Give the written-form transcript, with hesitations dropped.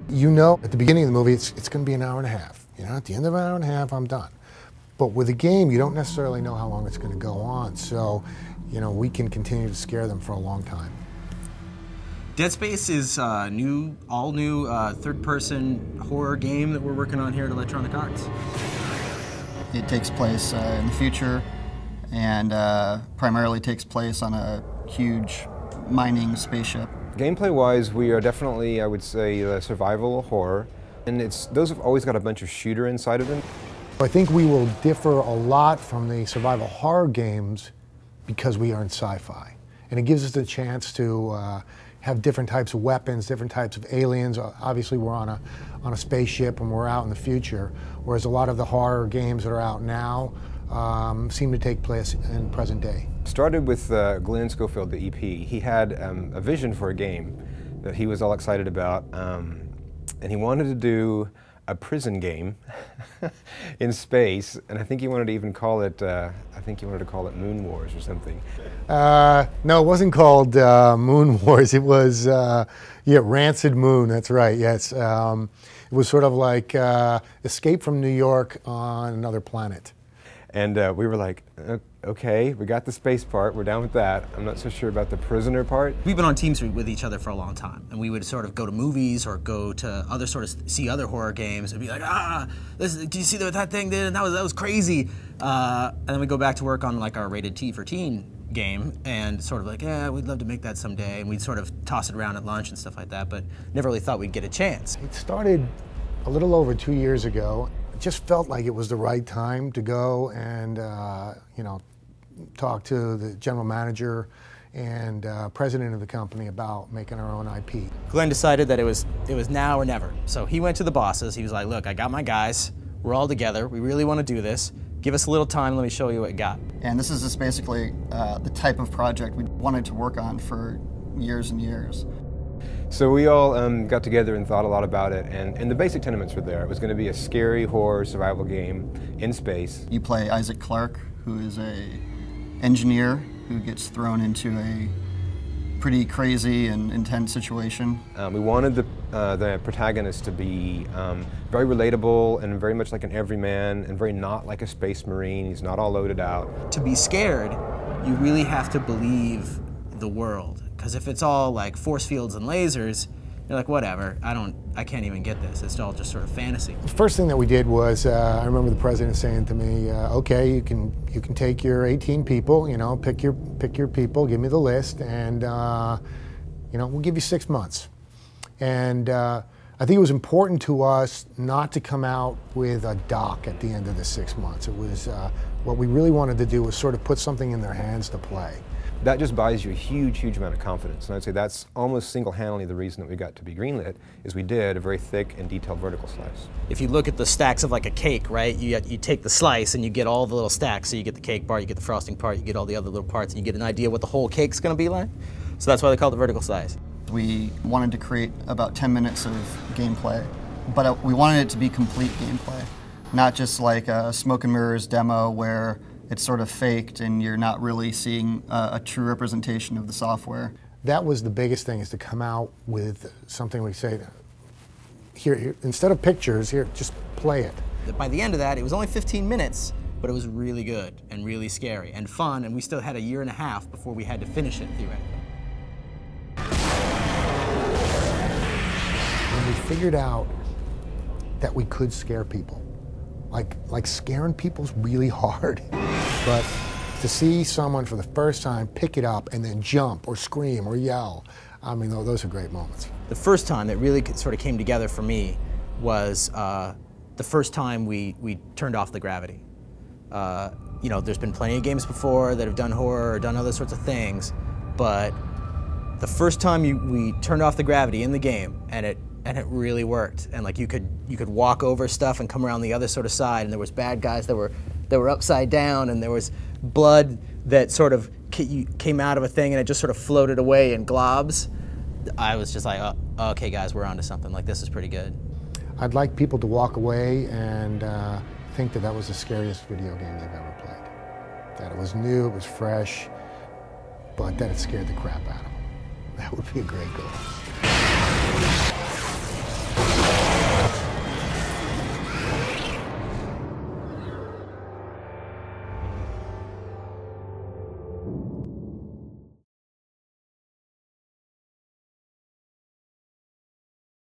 You know, at the beginning of the movie, it's going to be an hour and a half. You know, at the end of an hour and a half, I'm done. But with a game, you don't necessarily know how long it's going to go on. So, you know, we can continue to scare them for a long time. Dead Space is a all new third-person horror game that we're working on here at Electronic Arts. It takes place in the future and primarily takes place on a huge mining spaceship. Gameplay-wise, we are definitely, I would say, survival horror. And those have always got a bunch of shooter inside of them. I think we will differ a lot from the survival horror games because we are in sci-fi. And it gives us the chance to have different types of weapons, different types of aliens. Obviously, we're on a spaceship and we're out in the future, whereas a lot of the horror games that are out now seem to take place in present day. Started with Glenn Schofield, the EP. He had a vision for a game that he was all excited about, and he wanted to do a prison game in space, and I think he wanted to even call it, Moon Wars or something. No, it wasn't called Moon Wars. It was, yeah, Rancid Moon, that's right, yes. It was sort of like Escape from New York on another planet. And we were like, okay, we got the space part, we're down with that. I'm not so sure about the prisoner part. We've been on teams with each other for a long time, and we would sort of go to movies or go to other see other horror games and be like, do you see what that thing did? And that was crazy. And then we go back to work on like our rated T for teen game and sort of like, yeah, we'd love to make that someday. And we'd sort of toss it around at lunch and stuff like that, but never really thought we'd get a chance. It started a little over 2 years ago. It just felt like it was the right time to go and, you know, talk to the general manager and president of the company about making our own IP. Glenn decided that it was now or never. So he went to the bosses. He was like, look, I got my guys. We're all together. We really want to do this. Give us a little time. Let me show you what we got. And this is just basically the type of project we wanted to work on for years and years. So we all got together and thought a lot about it, and the basic tenements were there. It was going to be a scary horror survival game in space. You play Isaac Clarke, who is an engineer who gets thrown into a pretty crazy and intense situation. We wanted the protagonist to be very relatable and very much like an everyman and very not like a space marine. He's not all loaded out. To be scared, you really have to believe the world. Because if it's all like force fields and lasers, you're like, whatever, I can't even get this. It's all just sort of fantasy. The first thing that we did was, I remember the president saying to me, okay, you can take your 18 people, you know, pick your people, give me the list, and, you know, we'll give you 6 months. And I think it was important to us not to come out with a doc at the end of the 6 months. It was, what we really wanted to do was sort of put something in their hands to play. That just buys you a huge, huge amount of confidence. And I'd say that's almost single-handedly the reason that we got to be greenlit, is we did a very thick and detailed vertical slice. If you look at the stacks of like a cake, right, you take the slice and you get all the little stacks. So you get the cake part, you get the frosting part, you get all the other little parts, and you get an idea what the whole cake's gonna be like. So that's why they call it the vertical slice. We wanted to create about 10 minutes of gameplay, but we wanted it to be complete gameplay, not just like a smoke and mirrors demo where it's sort of faked and you're not really seeing a true representation of the software. That was the biggest thing, is to come out with something we say, here, instead of pictures, here, just play it. By the end of that, it was only 15 minutes, but it was really good and really scary and fun, and we still had a year and a half before we had to finish it, theoretically. When we figured out that we could scare people, like scaring people's really hard. But to see someone for the first time pick it up and then jump or scream or yell, I mean, those are great moments. The first time that really sort of came together for me was the first time we turned off the gravity. You know, there's been plenty of games before that have done horror or done other sorts of things, but the first time we turned off the gravity in the game, and it really worked. And like you could walk over stuff and come around the other sort of side, and there was bad guys that were upside down, and there was blood that sort of came out of a thing and it just sort of floated away in globs. I was just like, oh, okay guys, we're onto something. Like, this is pretty good. I'd like people to walk away and think that that was the scariest video game they've ever played. That it was new, it was fresh, but that it scared the crap out of them. That would be a great goal.